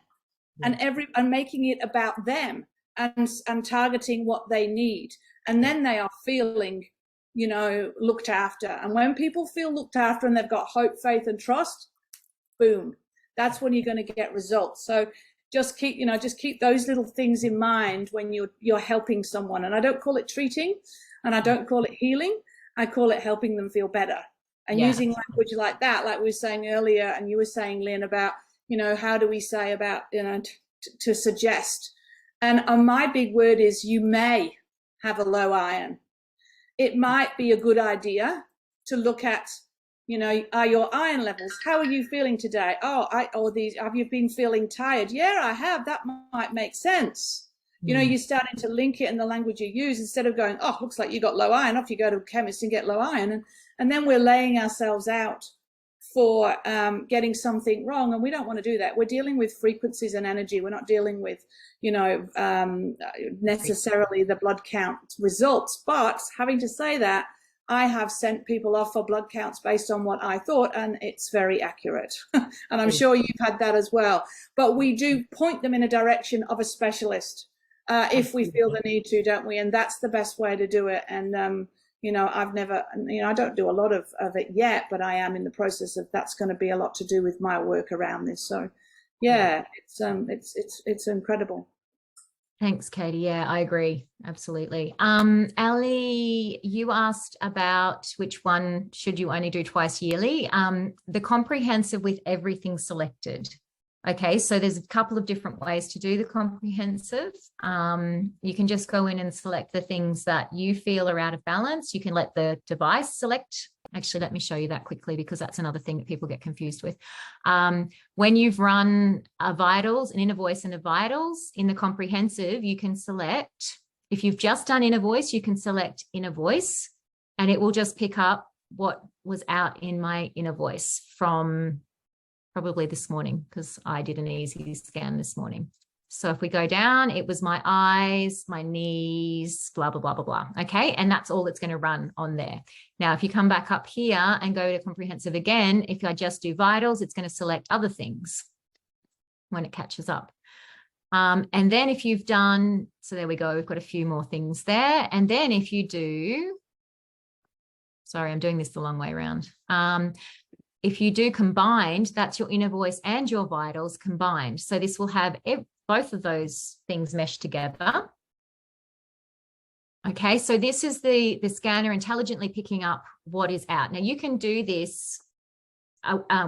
and making it about them and targeting what they need. And then they are feeling, you know, looked after. And when people feel looked after and they've got hope, faith, and trust, boom, that's when you're going to get results. So just keep those little things in mind when you're helping someone. And I don't call it treating, and I don't call it healing. I call it helping them feel better. And using language like that, like we were saying earlier, and you were saying, Lynn, about, you know, how do we say about, you know, to suggest. And my big word is you may have a low iron. It might be a good idea to look at, you know, are your iron levels, how are you feeling today? Have you been feeling tired? Yeah, I have. That might make sense. You know, you're starting to link it in the language you use, instead of going, oh, looks like you got low iron, off you go to a chemist and get low iron. And then we're laying ourselves out for getting something wrong. And we don't want to do that. We're dealing with frequencies and energy. We're not dealing with, you know, necessarily the blood count results. But having to say that, I have sent people off for blood counts based on what I thought, and it's very accurate. And I'm sure you've had that as well. But we do point them in a direction of a specialist if we feel the need to, don't we? And that's the best way to do it. And, you know, I've never, you know, I don't do a lot of it yet, but I am in the process of, that's going to be a lot to do with my work around this. So yeah, it's incredible. Thanks, Katie. Yeah, I agree. Absolutely. Ali, you asked about which one should you only do twice yearly. The comprehensive with everything selected. Okay, so there's a couple of different ways to do the comprehensive. You can just go in and select the things that you feel are out of balance. You can let the device select. Actually, let me show you that quickly, because that's another thing that people get confused with. When you've run a vitals, an inner voice and a vitals in the comprehensive, you can select, if you've just done inner voice, you can select inner voice, and it will just pick up what was out in my inner voice from probably this morning, because I did an easy scan this morning. So if we go down, it was my eyes, my knees, blah, blah, blah, blah, blah. Okay. And that's all it's going to run on there. Now, if you come back up here and go to comprehensive again, if I just do vitals, it's going to select other things when it catches up. And then if you've done, so there we go, we've got a few more things there. And then if you do, sorry, I'm doing this the long way around. If you do combined, that's your inner voice and your vitals combined. So this will have both of those things meshed together. Okay, so this is the scanner intelligently picking up what is out. Now you can do this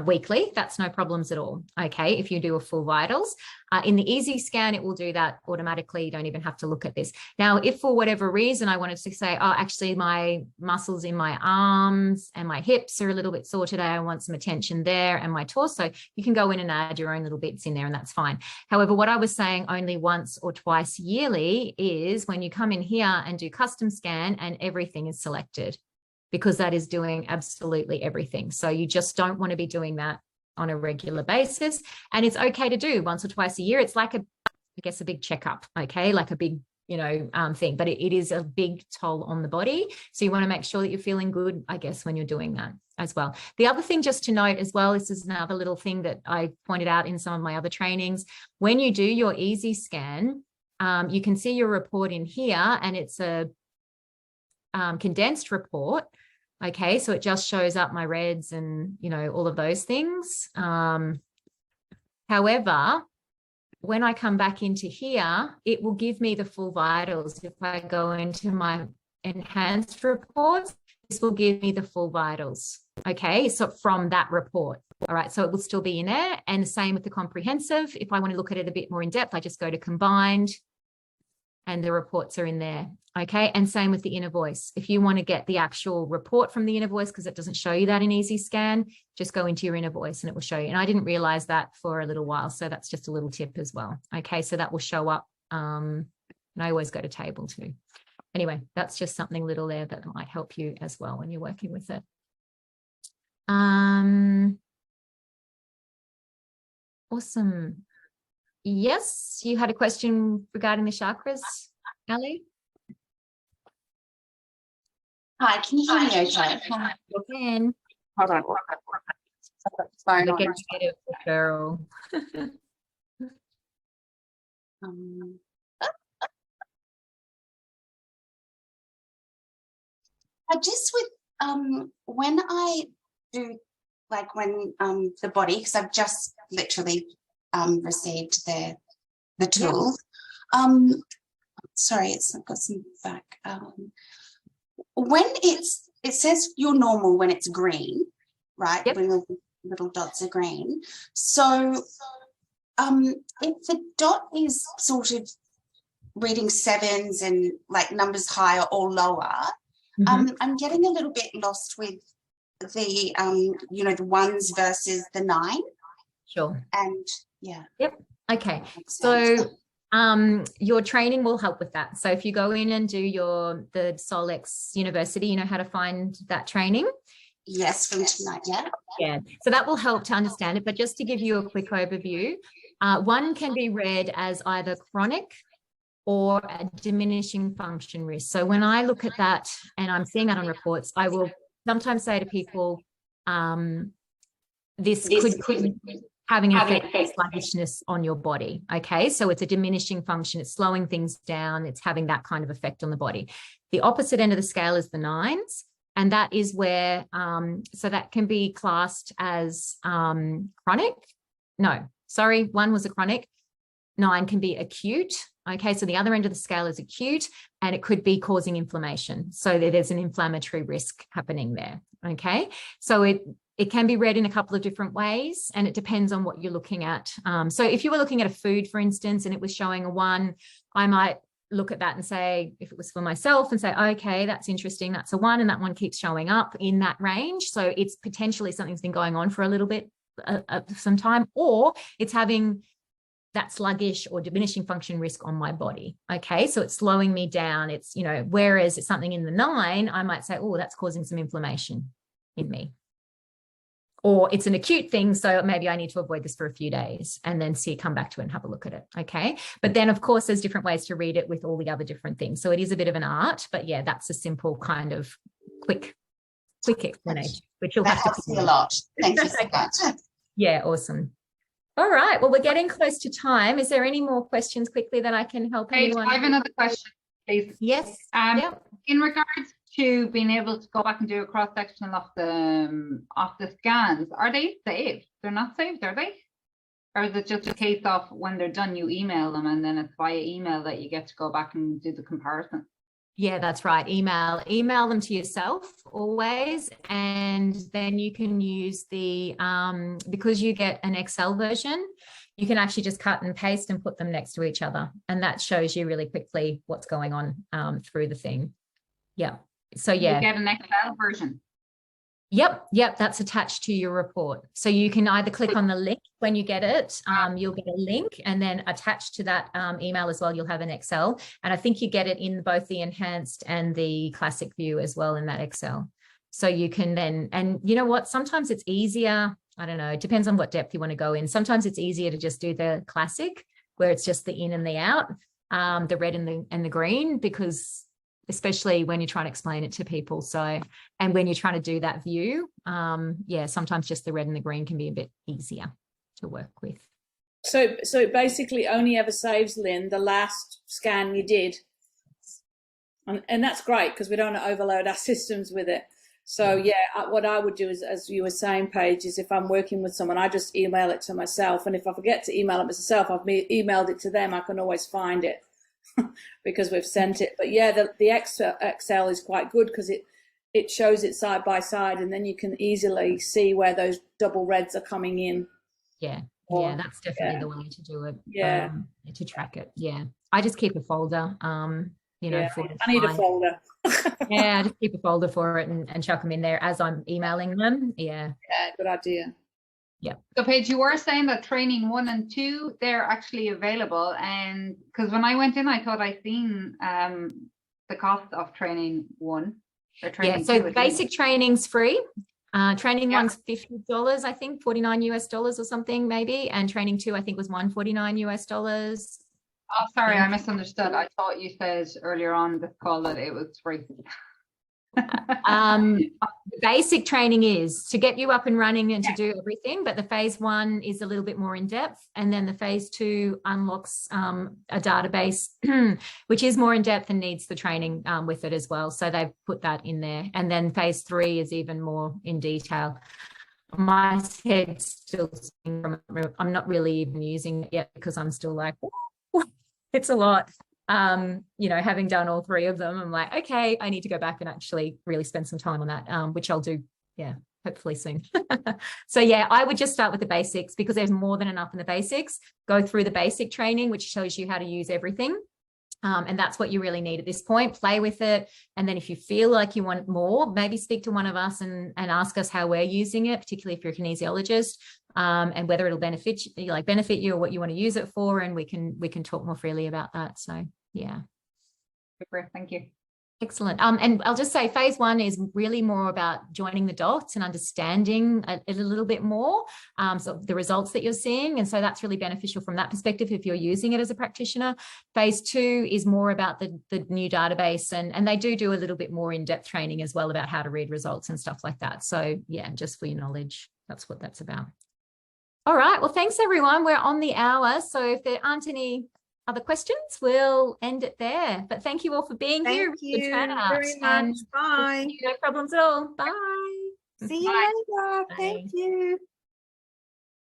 weekly, that's no problems at all. Okay, if you do a full vitals. In the easy scan, it will do that automatically. You don't even have to look at this. Now, if for whatever reason I wanted to say, oh, actually my muscles in my arms and my hips are a little bit sore today, I want some attention there, and my torso, you can go in and add your own little bits in there, and that's fine. However, what I was saying only once or twice yearly is when you come in here and do custom scan and everything is selected, because that is doing absolutely everything. So you just don't want to be doing that on a regular basis. And it's okay to do once or twice a year. It's like I guess a big checkup, okay? Like a big, thing, but it is a big toll on the body. So you want to make sure that you're feeling good, I guess, when you're doing that as well. The other thing just to note as well, this is another little thing that I pointed out in some of my other trainings. When you do your easy scan, you can see your report in here, and it's a condensed report. Okay, so it just shows up my reds and, all of those things. However, when I come back into here, it will give me the full vitals. If I go into my enhanced reports, this will give me the full vitals. Okay, so from that report. All right, so it will still be in there. And the same with the comprehensive. If I want to look at it a bit more in depth, I just go to combined, and the reports are in there. Okay, and same with the inner voice. If you want to get the actual report from the inner voice, because it doesn't show you that in easy scan, just go into your inner voice and it will show you. And I didn't realize that for a little while, so that's just a little tip as well. Okay, so that will show up, and I always go to table too. Anyway, that's just something little there that might help you as well when you're working with it. Awesome. Yes, you had a question regarding the chakras, Ali? Hi, can you hear me okay? You can. Hold on. Phone on. Get a referral. I just with when I do, like when the body, because I've just literally received the tool. Yeah. Sorry, I've got some back. When it says you're normal when it's green, right? Yep. When the little dots are green. So if the dot is sort of reading sevens and like numbers higher or lower, I'm getting a little bit lost with the the ones versus the 9. Sure. And yeah. Yep. Okay. So your training will help with that. So if you go in and do the Solex University, you know how to find that training? Yes, from tonight, yeah. Yeah. So that will help to understand it. But just to give you a quick overview, one can be read as either chronic or a diminishing function risk. So when I look at that and I'm seeing that on reports, I will sometimes say to people, this could having an effect of sluggishness on your body. Okay, so it's a diminishing function, it's slowing things down, it's having that kind of effect on the body. The opposite end of the scale is the 9s, and that is where so that can be classed as chronic. No, sorry, 1 was a chronic. 9 can be acute. Okay, so the other end of the scale is acute, and it could be causing inflammation. So there's an inflammatory risk happening there. Okay, so it can be read in a couple of different ways, and it depends on what you're looking at. So if you were looking at a food, for instance, and it was showing a 1, I might look at that and say, if it was for myself, and say, okay, that's interesting, that's a 1, and that one keeps showing up in that range. So it's potentially something's been going on for a little bit, some time, or it's having that sluggish or diminishing function risk on my body. Okay, so it's slowing me down. It's, you know, whereas it's something in the 9, I might say, oh, that's causing some inflammation in me. Or it's an acute thing, so maybe I need to avoid this for a few days and then come back to it and have a look at it. Okay, but then of course there's different ways to read it with all the other different things. So it is a bit of an art, but yeah, that's a simple kind of quick explanation, which you'll have to helps me a lot. Thank you so much. Yeah, awesome. All right, well, we're getting close to time. Is there any more questions quickly that I can help anyone? I have another question, please. Yes. In regards to being able to go back and do a cross section of the scans, are they saved? They're not saved, are they? Or is it just a case of when they're done, you email them, and then it's via email that you get to go back and do the comparison? Yeah, that's right. Email them to yourself always, and then you can use the because you get an Excel version, you can actually just cut and paste and put them next to each other, and that shows you really quickly what's going on through the thing. Yeah. So yeah, you get an Excel version. Yep, that's attached to your report. So you can either click on the link when you get it, you'll get a link, and then attached to that email as well, you'll have an Excel. And I think you get it in both the enhanced and the classic view as well in that Excel. So you can then, and you know what, sometimes it's easier, I don't know, it depends on what depth you want to go in. Sometimes it's easier to just do the classic where it's just the in and the out, the red and the green, because especially when you're trying to explain it to people. So, and when you're trying to do that view, yeah, sometimes just the red and the green can be a bit easier to work with. So it basically only ever saves, Lynn, the last scan you did. And that's great because we don't want to overload our systems with it. So yeah, what I would do is, as you were saying, Paige, is if I'm working with someone, I just email it to myself. And if I forget to email it myself, I've emailed it to them. I can always find it because we've sent it. But yeah, the Excel is quite good because it shows it side by side, and then you can easily see where those double reds are coming in. Yeah, yeah, that's definitely the way to do it. Yeah, to track it. Yeah, I just keep a folder. You know, I need a folder. Yeah, I just keep a folder for it and chuck them in there as I'm emailing them. Yeah, good idea. Yeah. So Paige, you were saying that training 1 and 2, they're actually available, and because when I went in, I thought I'd seen the cost of training 1 or training 2. Yeah, so basic training's free. Training 1's $50, I think, $49 US or something maybe, and training 2 I think was $149 US. Oh, sorry, I misunderstood. I thought you said earlier on this call that it was free. Basic training is to get you up and running and to do everything, but the phase 1 is a little bit more in depth, and then the phase 2 unlocks a database which is more in depth and needs the training with it as well, so they've put that in there. And then phase 3 is even more in detail. My head's still, I'm not really even using it yet because I'm still like, it's a lot. You know, having done all 3 of them, I'm like, okay, I need to go back and actually really spend some time on that, which I'll do, hopefully soon. So yeah, I would just start with the basics because there's more than enough in the basics. Go through the basic training, which shows you how to use everything. And that's what you really need at this point. Play with it. And then if you feel like you want more, maybe speak to one of us and ask us how we're using it, particularly if you're a kinesiologist, and whether it'll benefit you or what you want to use it for. And we can talk more freely about that. So yeah. Super, thank you. Excellent. And I'll just say phase 1 is really more about joining the dots and understanding it a little bit more. So the results that you're seeing. And so that's really beneficial from that perspective if you're using it as a practitioner. Phase 2 is more about the new database, and they do a little bit more in-depth training as well about how to read results and stuff like that. So yeah, just for your knowledge, that's what that's about. All right. Well, thanks everyone. We're on the hour. So if there aren't any other questions, we'll end it there. But thank you all for being here. Thank you very much. Bye. No problems at all. Bye. See you later. Thank you.